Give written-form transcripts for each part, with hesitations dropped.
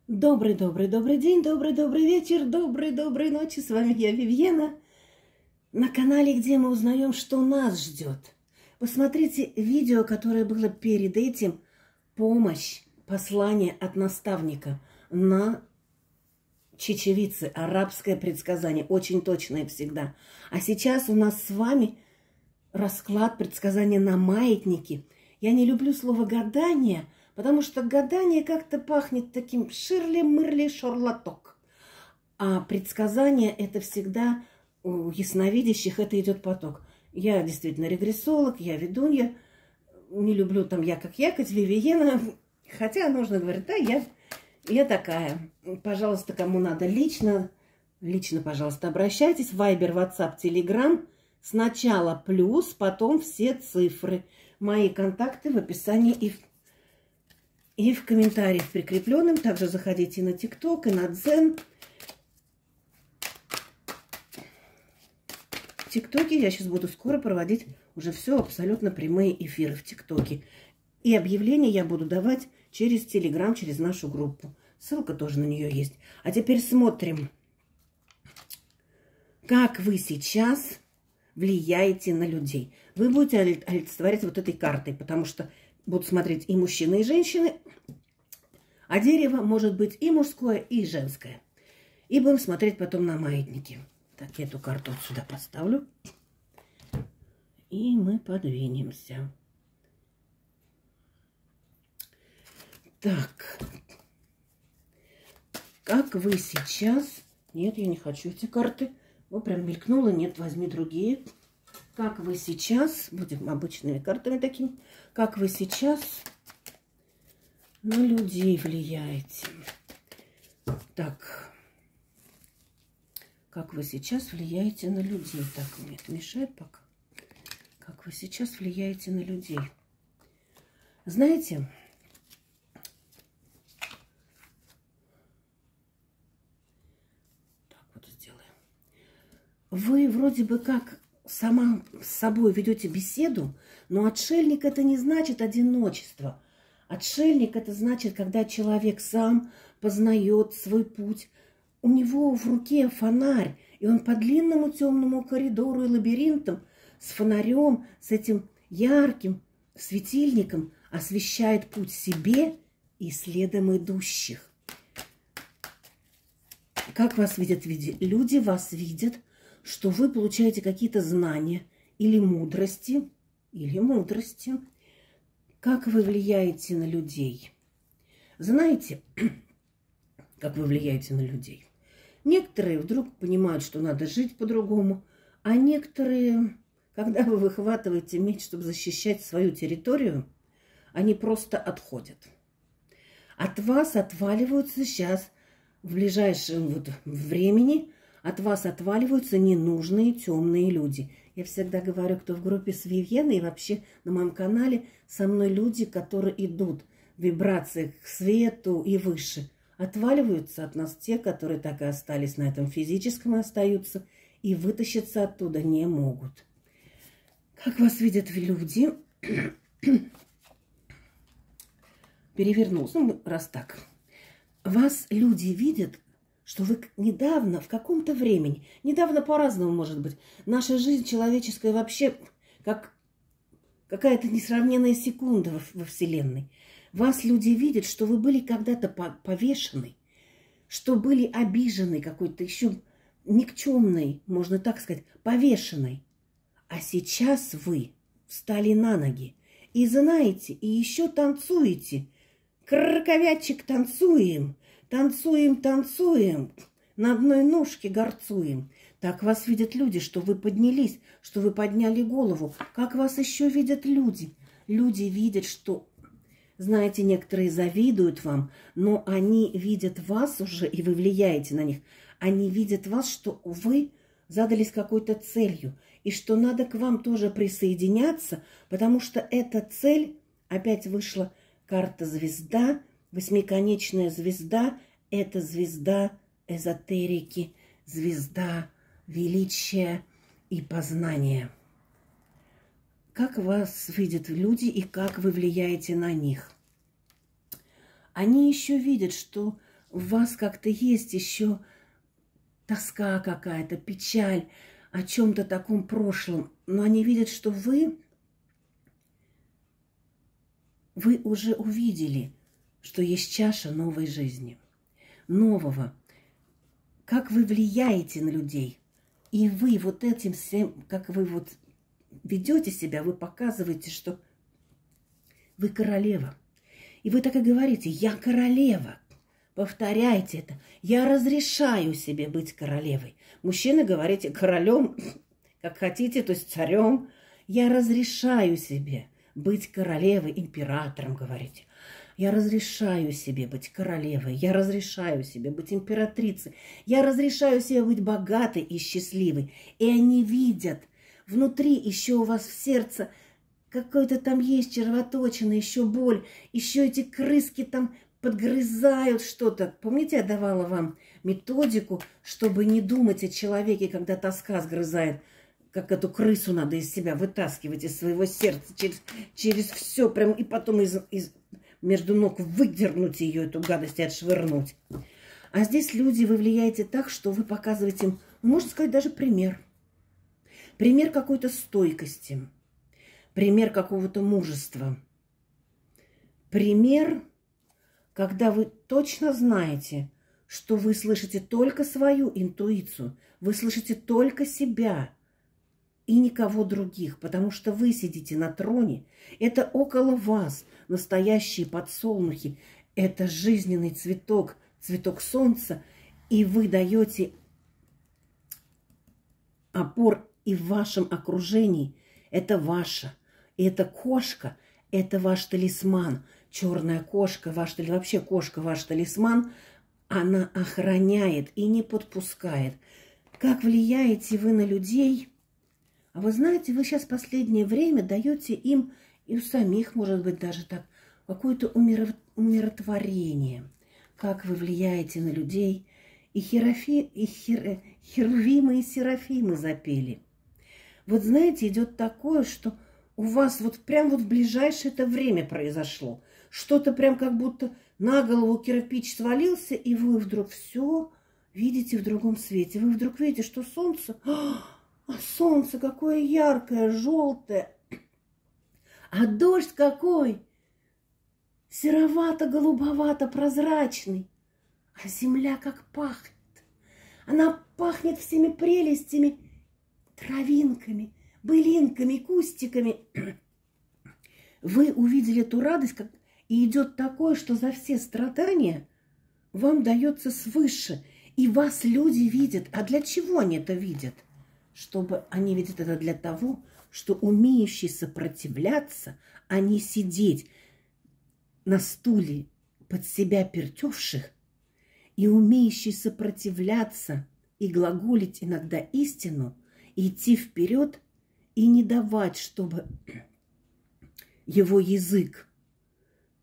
Добрый день, добрый вечер, доброй ночи. С вами я, Вивьена, на канале, где мы узнаем, что нас ждет. Посмотрите видео, которое было перед этим. Помощь, послание от наставника на чечевице, арабское предсказание, очень точное всегда. А сейчас у нас с вами расклад предсказания на маятнике. Я не люблю слово гадание, потому что гадание как-то пахнет таким ширли-мырли шарлаток. А предсказание это всегда у ясновидящих, это идет поток. Я действительно регрессолог, я ведунья. Не люблю там я как якоть, Вивиена. Хотя нужно говорить, да, я такая. Пожалуйста, кому надо лично, пожалуйста, обращайтесь. Вайбер, WhatsApp, Telegram. Сначала плюс, потом все цифры. Мои контакты в описании и в комментариях прикрепленным. Также заходите на ТикТок и на Дзен. В ТикТоке я сейчас буду скоро проводить уже все абсолютно прямые эфиры в ТикТоке. И объявления я буду давать через Телеграм, через нашу группу. Ссылка тоже на нее есть. А теперь смотрим, как вы сейчас влияете на людей. Вы будете олицетворять вот этой картой, потому что будут смотреть и мужчины, и женщины, а дерево может быть и мужское, и женское. И будем смотреть потом на маятники. Так, я эту карту вот сюда поставлю. И мы подвинемся. Так. Как вы сейчас... Нет, я не хочу эти карты. О, прям мелькнуло. Нет, возьми другие. Как вы сейчас... Будем обычными картами такими. Как вы сейчас на людей влияете. Так. Как вы сейчас влияете на людей. Так, мне это мешает пока. Как вы сейчас влияете на людей. Знаете... Вы вроде бы как сама с собой ведете беседу, но отшельник это не значит одиночество. Отшельник это значит, когда человек сам познает свой путь. У него в руке фонарь, и он по длинному темному коридору и лабиринтам с фонарем, с этим ярким светильником освещает путь себе и следом идущих. Как вас видят люди? Вас видят, что вы получаете какие-то знания или мудрости, Как вы влияете на людей? Знаете, как вы влияете на людей? Некоторые вдруг понимают, что надо жить по-другому, а некоторые, когда вы выхватываете меч, чтобы защищать свою территорию, они просто отходят. От вас отваливаются сейчас, в ближайшем времени, от вас отваливаются ненужные темные люди. Я всегда говорю, кто в группе с Вивьеной и вообще на моем канале со мной люди, которые идут в вибрациях к свету и выше. Отваливаются от нас те, которые так и остались на этом физическом и остаются, и вытащиться оттуда не могут. Как вас видят люди? Перевернулся, ну, раз так. Вас люди видят, что вы недавно, в каком-то времени, недавно по-разному может быть, наша жизнь человеческая вообще как какая-то несравненная секунда во Вселенной. Вас люди видят, что вы были когда-то повешены, что были обижены какой-то еще никчемной, можно так сказать, повешенной. А сейчас вы встали на ноги и знаете, и еще танцуете. Краковячик танцуем. Танцуем, на одной ножке горцуем. Так вас видят люди, что вы поднялись, что вы подняли голову. Как вас еще видят люди? Люди видят, что, знаете, некоторые завидуют вам, но они видят вас уже, и вы влияете на них. Они видят вас, что вы задались какой-то целью, и что надо к вам тоже присоединяться, потому что эта цель, опять вышла карта звезда, восьмиконечная звезда – это звезда эзотерики, звезда величия и познания. Как вас видят люди и как вы влияете на них? Они еще видят, что в вас как-то есть еще тоска какая-то, печаль о чем-то таком прошлом, но они видят, что вы уже увидели, что есть чаша новой жизни, нового. Как вы влияете на людей, и вы вот этим всем, как вы вот ведете себя, вы показываете, что вы королева. И вы так и говорите: я королева. Повторяйте это. Я разрешаю себе быть королевой. Мужчины, говорите королем, как хотите, то есть царем. Я разрешаю себе быть королевой, императором, говорите. Я разрешаю себе быть королевой. Я разрешаю себе быть императрицей. Я разрешаю себе быть богатой и счастливой. И они видят внутри еще у вас в сердце какой-то там есть червоточина, еще боль, еще эти крыски там подгрызают что-то. Помните, я давала вам методику, чтобы не думать о человеке, когда тоска сгрызает, как эту крысу надо из себя вытаскивать, из своего сердца, через все, прям, и потом между ног выдернуть ее, эту гадость, и отшвырнуть. А здесь люди, вы влияете так, что вы показываете им, можно сказать, даже пример. Пример какой-то стойкости. Пример какого-то мужества. Пример, когда вы точно знаете, что вы слышите только свою интуицию, вы слышите только себя и никого других, потому что вы сидите на троне, это около вас настоящие подсолнухи, это жизненный цветок, цветок солнца, и вы даете опор и в вашем окружении. Это ваше. И эта кошка, это ваш талисман. Черная кошка, вообще кошка, ваш талисман, она охраняет и не подпускает. Как влияете вы на людей? А вы знаете, вы сейчас в последнее время даете им, и у самих, может быть, даже так, какое-то умиротворение. Как вы влияете на людей? И херувимы и серафимы запели. Вот знаете, идет такое, что у вас вот прям вот в ближайшее это время произошло. Что-то прям как будто на голову кирпич свалился, и вы вдруг все видите в другом свете. Вы вдруг видите, что солнце, а солнце какое яркое, желтое, а дождь какой, серовато-голубовато-прозрачный, а земля как пахнет. Она пахнет всеми прелестями, травинками, былинками, кустиками. Вы увидели эту радость, и идет такое, что за все страдания вам дается свыше. И вас люди видят. А для чего они это видят? Чтобы они видят это для того, что умеющие сопротивляться, а не сидеть на стуле под себя пертевших, и умеющие сопротивляться и глаголить иногда истину, и идти вперед, и не давать, чтобы его язык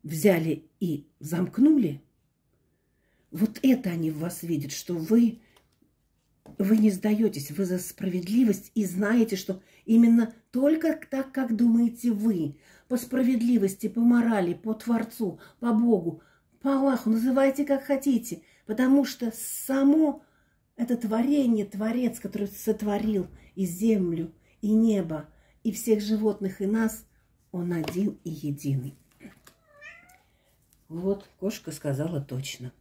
взяли и замкнули. Вот это они в вас видят, что вы не сдаетесь, вы за справедливость и знаете, что именно только так, как думаете вы, по справедливости, по морали, по Творцу, по Богу, по Аллаху, называйте как хотите, потому что само это творение, Творец, который сотворил и землю, и небо, и всех животных, и нас, он один и единый. Вот, кошка сказала точно.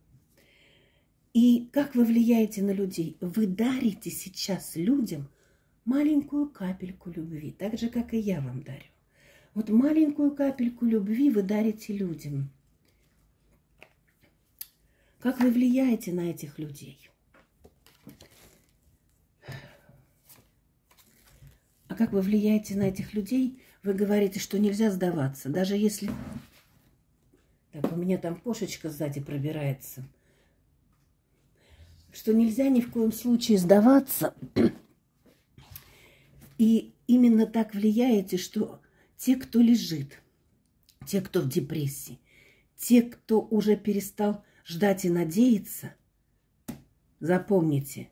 И как вы влияете на людей? Вы дарите сейчас людям маленькую капельку любви, так же, как и я вам дарю. Вот маленькую капельку любви вы дарите людям. Как вы влияете на этих людей? А как вы влияете на этих людей? Вы говорите, что нельзя сдаваться, даже если... Так, у меня там кошечка сзади пробирается. Что нельзя ни в коем случае сдаваться. И именно так влияете, что те, кто лежит, те, кто в депрессии, те, кто уже перестал ждать и надеяться, запомните,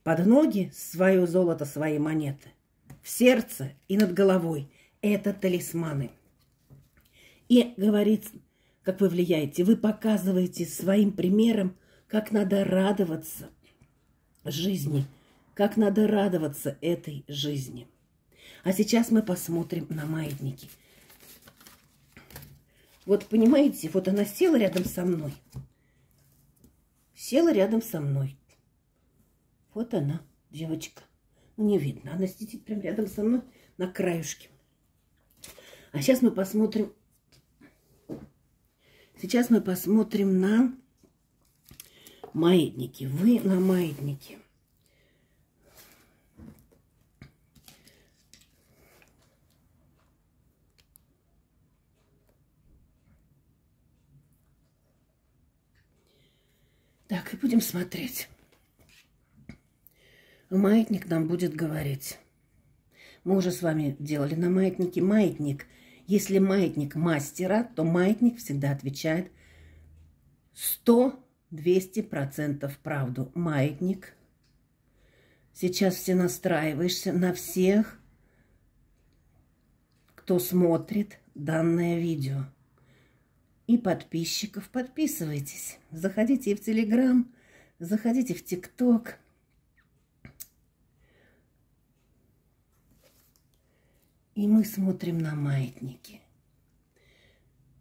под ноги свое золото, свои монеты, в сердце и над головой – это талисманы. И говорит как вы влияете. Вы показываете своим примером, как надо радоваться жизни, как надо радоваться этой жизни. А сейчас мы посмотрим на маятники. Вот понимаете, вот она села рядом со мной. Села рядом со мной. Вот она, девочка. Ну, не видно. Она сидит прямо рядом со мной на краюшке. А сейчас мы посмотрим. Сейчас мы посмотрим на маятники. Вы на маятнике. Так, и будем смотреть. Маятник нам будет говорить. Мы уже с вами делали на маятнике. Маятник. Если маятник мастера, то маятник всегда отвечает 100-200% правду. Маятник. Сейчас все настраиваешься на всех, кто смотрит данное видео. И подписчиков. Подписывайтесь. Заходите и в Телеграм, заходите в ТикТок. И мы смотрим на маятники.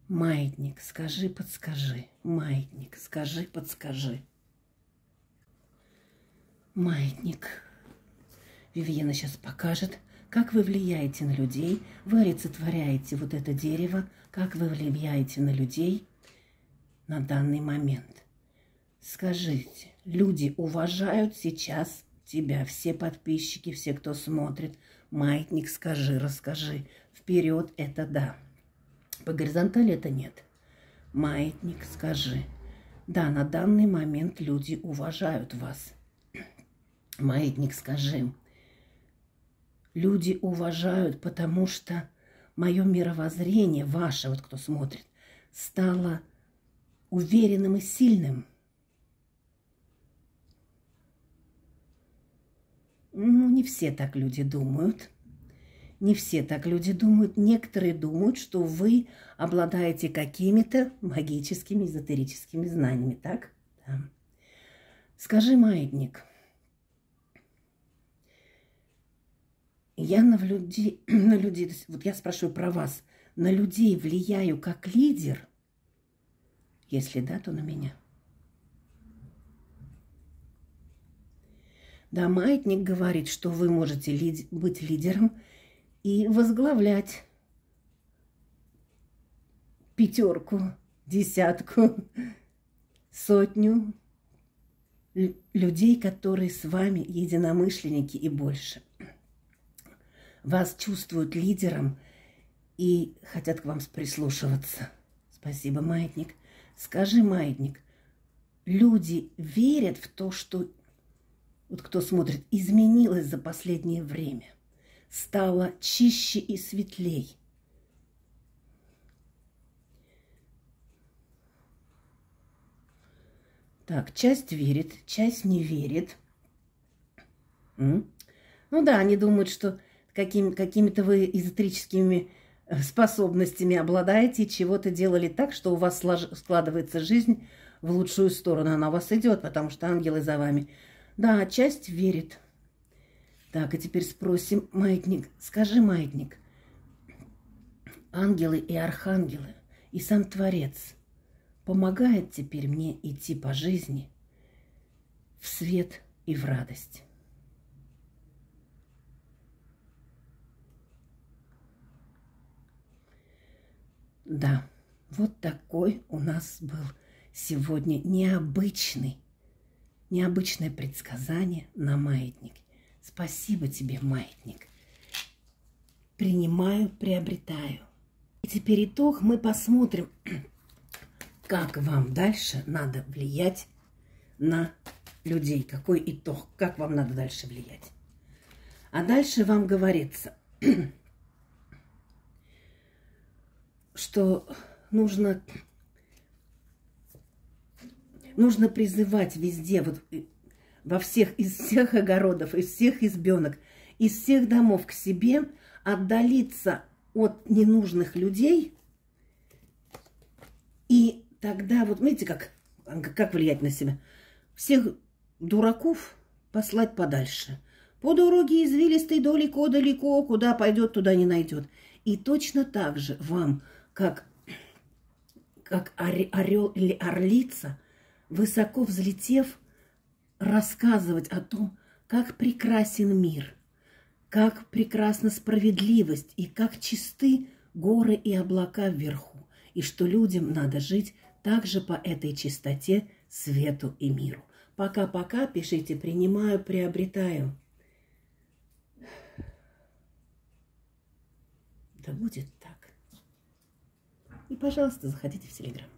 Маятник, скажи, подскажи. Маятник, скажи, подскажи. Маятник. Вивьена сейчас покажет, как вы влияете на людей. Вы олицетворяете вот это дерево. Как вы влияете на людей на данный момент. Скажите, люди уважают сейчас тебя, все подписчики, все, кто смотрит. Маятник, скажи, расскажи. Вперед это да. По горизонтали это нет. Маятник, скажи. Да, на данный момент люди уважают вас. Маятник, скажи. Люди уважают, потому что мое мировоззрение, ваше, вот кто смотрит, стало уверенным и сильным. Ну, не все так люди думают. Не все так люди думают. Некоторые думают, что вы обладаете какими-то магическими, эзотерическими знаниями, так? Да. Скажи, маятник. Я на людей, вот я спрашиваю про вас, на людей влияю как лидер? Если да, то на меня. Да, маятник говорит, что вы можете быть лидером и возглавлять 5, 10, 100 людей, которые с вами единомышленники и больше. Вас чувствуют лидером и хотят к вам прислушиваться. Спасибо, маятник. Скажи, маятник, люди верят в то, что, вот кто смотрит, изменилось за последнее время, стало чище и светлей. Так, часть верит, часть не верит. Ну да, они думают, что какими-то вы эзотерическими способностями обладаете, чего-то делали так, что у вас складывается жизнь в лучшую сторону. Она у вас идет, потому что ангелы за вами. Да, часть верит. Так, и теперь спросим, маятник, скажи, маятник, ангелы и архангелы, и сам Творец помогает теперь мне идти по жизни в свет и в радость. Да, вот такой у нас был сегодня необычное предсказание на маятник. Спасибо тебе, маятник. Принимаю, приобретаю. И теперь итог. Мы посмотрим, как вам дальше надо влиять на людей. Какой итог, как вам надо дальше влиять. А дальше вам говорится, что нужно призывать везде, вот из всех огородов, из всех избенок, из всех домов к себе, отдалиться от ненужных людей и тогда, вот видите, как влиять на себя? Всех дураков послать подальше. По дороге извилистой далеко-далеко, куда пойдет, туда не найдет. И точно так же вам, как орел или орлица, высоко взлетев, рассказывать о том, как прекрасен мир, как прекрасна справедливость и как чисты горы и облака вверху, и что людям надо жить также по этой чистоте, свету и миру. Пока-пока, пишите «принимаю», «приобретаю». Да будет так. И, пожалуйста, заходите в Телеграм.